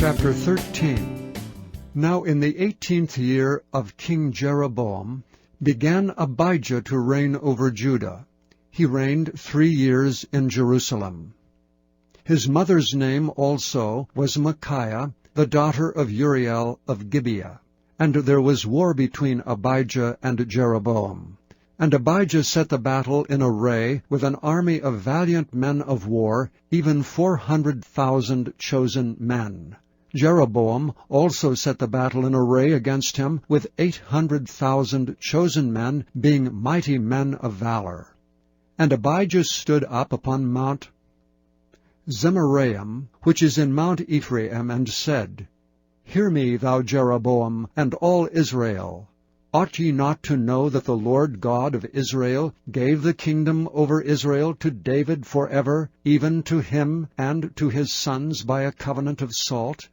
Chapter 13. Now in the 18th year of King Jeroboam began Abijah to reign over Judah. He reigned 3 years in Jerusalem. His mother's name also was Micaiah, the daughter of Uriel of Gibeah. And there was war between Abijah and Jeroboam. And Abijah set the battle in array with an army of valiant men of war, even 400,000 chosen men. Jeroboam also set the battle in array against him with 800,000 chosen men, being mighty men of valor. And Abijah stood up upon Mount Zemaraim, which is in Mount Ephraim, and said, Hear me, thou Jeroboam, and all Israel. Ought ye not to know that the Lord God of Israel gave the kingdom over Israel to David forever, even to him and to his sons by a covenant of salt?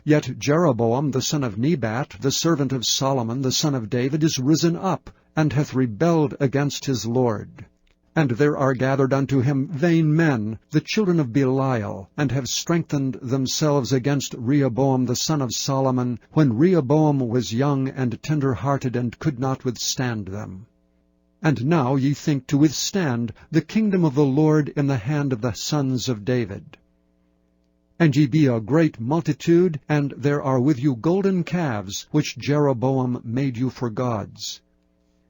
Yet Jeroboam the son of Nebat, the servant of Solomon the son of David, is risen up, and hath rebelled against his Lord. And there are gathered unto him vain men, the children of Belial, and have strengthened themselves against Rehoboam the son of Solomon, when Rehoboam was young and tender-hearted, and could not withstand them. And now ye think to withstand the kingdom of the Lord in the hand of the sons of David. And ye be a great multitude, and there are with you golden calves, which Jeroboam made you for gods.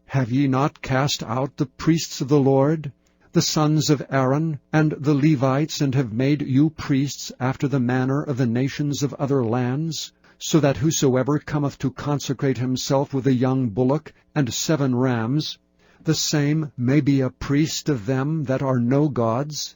Have ye not cast out the priests of the Lord, the sons of Aaron, and the Levites, and have made you priests after the manner of the nations of other lands, so that whosoever cometh to consecrate himself with a young bullock and 7 rams, the same may be a priest of them that are no gods?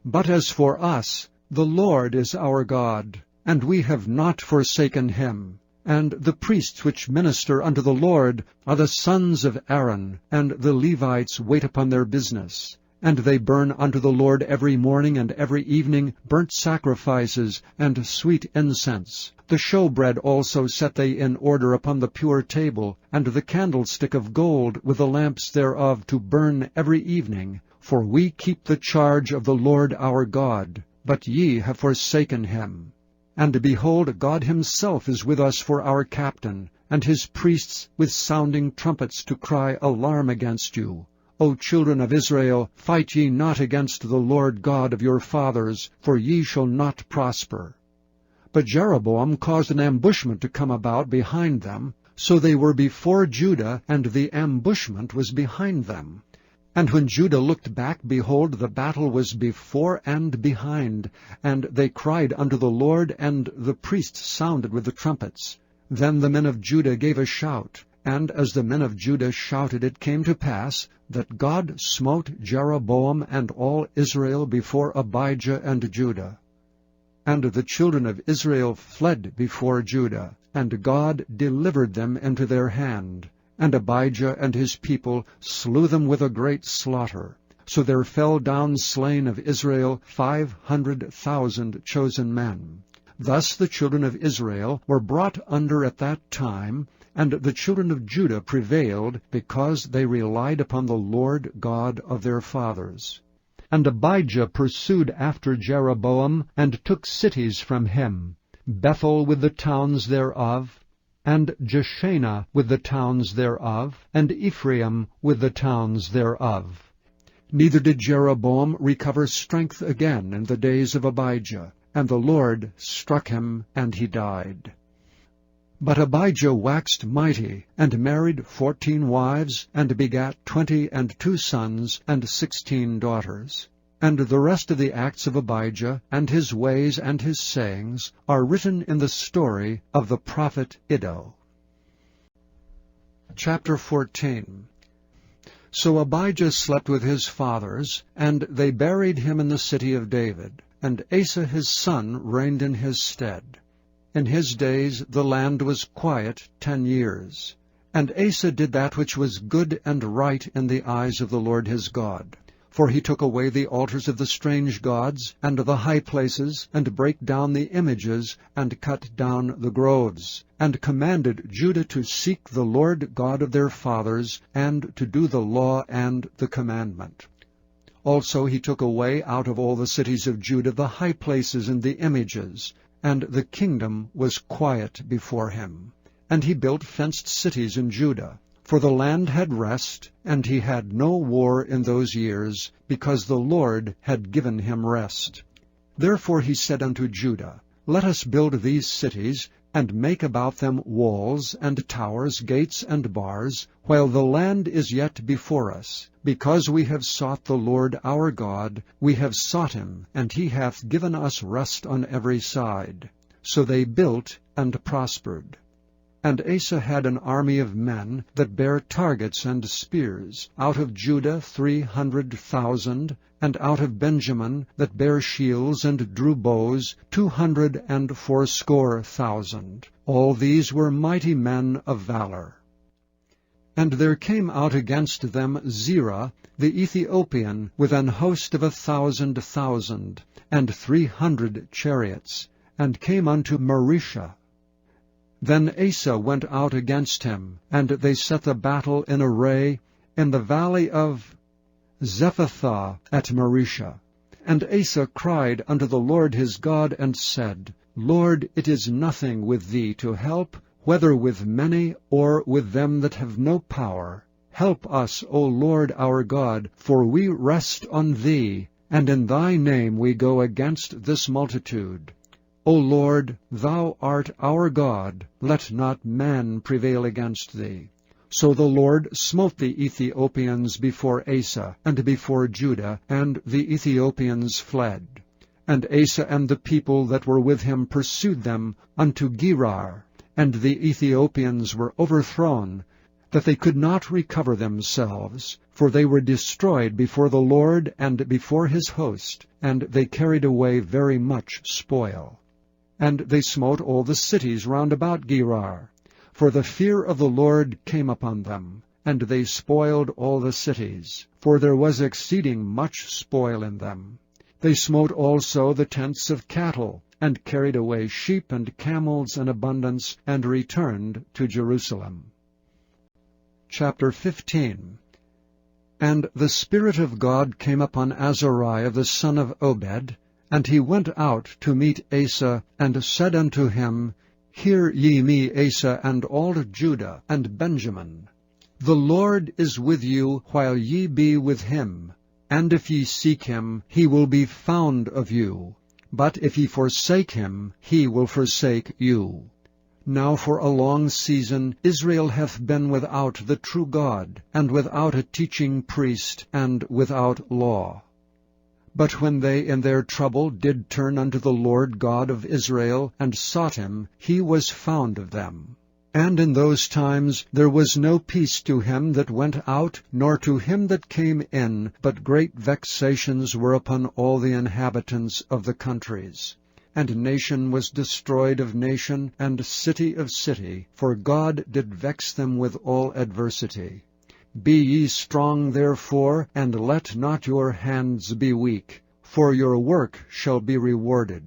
But as for us, the Lord is our God, and we have not forsaken him. And the priests which minister unto the Lord are the sons of Aaron, and the Levites wait upon their business. And they burn unto the Lord every morning and every evening burnt sacrifices and sweet incense. The showbread also set they in order upon the pure table, and the candlestick of gold with the lamps thereof to burn every evening. For we keep the charge of the Lord our God, but ye have forsaken him. And behold, God himself is with us for our captain, and his priests with sounding trumpets to cry alarm against you. O children of Israel, fight ye not against the Lord God of your fathers, for ye shall not prosper. But Jeroboam caused an ambushment to come about behind them, so they were before Judah, and the ambushment was behind them. And when Judah looked back, behold, the battle was before and behind, and they cried unto the Lord, and the priests sounded with the trumpets. Then the men of Judah gave a shout, and as the men of Judah shouted, it came to pass that God smote Jeroboam and all Israel before Abijah and Judah. And the children of Israel fled before Judah, and God delivered them into their hand. And Abijah and his people slew them with a great slaughter. So there fell down slain of Israel 500,000 chosen men. Thus the children of Israel were brought under at that time, and the children of Judah prevailed, because they relied upon the Lord God of their fathers. And Abijah pursued after Jeroboam, and took cities from him, Bethel with the towns thereof, and Jeshanah with the towns thereof, and Ephraim with the towns thereof. Neither did Jeroboam recover strength again in the days of Abijah, and the Lord struck him, and he died. But Abijah waxed mighty, and married 14 wives, and begat 22 sons, and 16 daughters. And the rest of the acts of Abijah, and his ways and his sayings, are written in the story of the prophet Iddo. Chapter 14. So Abijah slept with his fathers, and they buried him in the city of David. And Asa his son reigned in his stead. In his days the land was quiet 10 years. And Asa did that which was good and right in the eyes of the Lord his God. For he took away the altars of the strange gods, and the high places, and brake down the images, and cut down the groves, and commanded Judah to seek the Lord God of their fathers, and to do the law and the commandment. Also he took away out of all the cities of Judah the high places and the images, and the kingdom was quiet before him. And he built fenced cities in Judah, for the land had rest, and he had no war in those years, because the Lord had given him rest. Therefore he said unto Judah, Let us build these cities, and make about them walls, and towers, gates, and bars, while the land is yet before us. Because we have sought the Lord our God, we have sought him, and he hath given us rest on every side. So they built and prospered. And Asa had an army of men that bare targets and spears, out of Judah 300,000, and out of Benjamin that bare shields and drew bows 280,000. All these were mighty men of valor. And there came out against them Zerah the Ethiopian with an host of 1,000,000, and 300 chariots, and came unto Maresha. Then Asa went out against him, and they set the battle in array in the valley of Zephathah at Maresha. And Asa cried unto the Lord his God, and said, Lord, it is nothing with thee to help, whether with many or with them that have no power. Help us, O Lord our God, for we rest on thee, and in thy name we go against this multitude. O Lord, thou art our God, let not man prevail against thee. So the Lord smote the Ethiopians before Asa, and before Judah, and the Ethiopians fled. And Asa and the people that were with him pursued them unto Gerar, and the Ethiopians were overthrown, that they could not recover themselves, for they were destroyed before the Lord and before his host, and they carried away very much spoil. And they smote all the cities round about Gerar, for the fear of the Lord came upon them, and they spoiled all the cities, for there was exceeding much spoil in them. They smote also the tents of cattle, and carried away sheep and camels in abundance, and returned to Jerusalem. Chapter 15. And the Spirit of God came upon Azariah the son of Obed, and he went out to meet Asa, and said unto him, Hear ye me, Asa, and all Judah and Benjamin. The Lord is with you while ye be with him, and if ye seek him, he will be found of you. But if ye forsake him, he will forsake you. Now for a long season Israel hath been without the true God, and without a teaching priest, and without law. But when they in their trouble did turn unto the Lord God of Israel, and sought him, he was found of them. And in those times there was no peace to him that went out, nor to him that came in, but great vexations were upon all the inhabitants of the countries. And nation was destroyed of nation, and city of city, for God did vex them with all adversity. Be ye strong therefore, and let not your hands be weak, for your work shall be rewarded.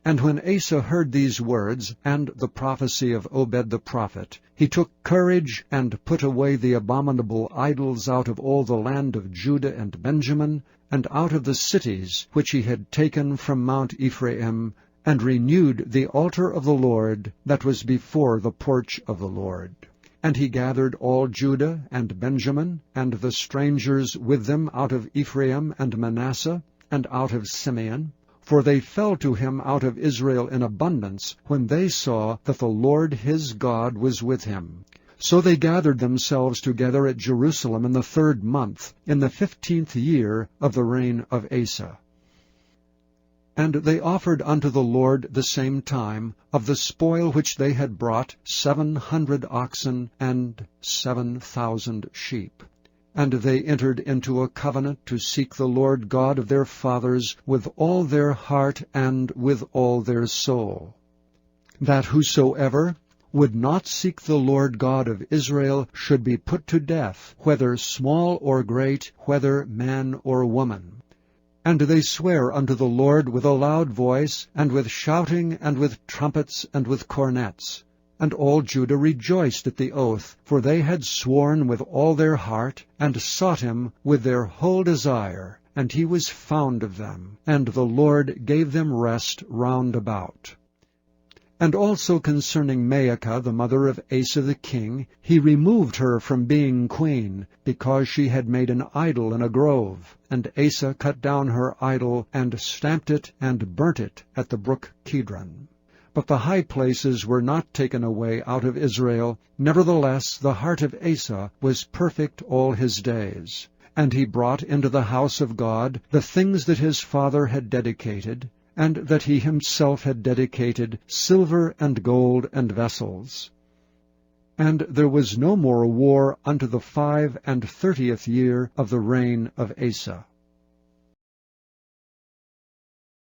And when Asa heard these words, and the prophecy of Obed the prophet, he took courage, and put away the abominable idols out of all the land of Judah and Benjamin, and out of the cities which he had taken from Mount Ephraim, and renewed the altar of the Lord that was before the porch of the Lord. And he gathered all Judah and Benjamin, and the strangers with them out of Ephraim and Manasseh, and out of Simeon, for they fell to him out of Israel in abundance, when they saw that the Lord his God was with him. So they gathered themselves together at Jerusalem in the 3rd month, in the 15th year of the reign of Asa. And they offered unto the Lord the same time of the spoil which they had brought 700 oxen and 7,000 sheep. And they entered into a covenant to seek the Lord God of their fathers with all their heart and with all their soul, that whosoever would not seek the Lord God of Israel should be put to death, whether small or great, whether man or woman. And they sware unto the Lord with a loud voice, and with shouting, and with trumpets, and with cornets. And all Judah rejoiced at the oath, for they had sworn with all their heart, and sought him with their whole desire, and he was found of them, and the Lord gave them rest round about. And also concerning Maacah, the mother of Asa the king, he removed her from being queen, because she had made an idol in a grove. And Asa cut down her idol, and stamped it, and burnt it at the brook Kidron. But the high places were not taken away out of Israel. Nevertheless the heart of Asa was perfect all his days. And he brought into the house of God the things that his father had dedicated, and that he himself had dedicated, silver and gold and vessels. And there was no more war unto the 35th year of the reign of Asa.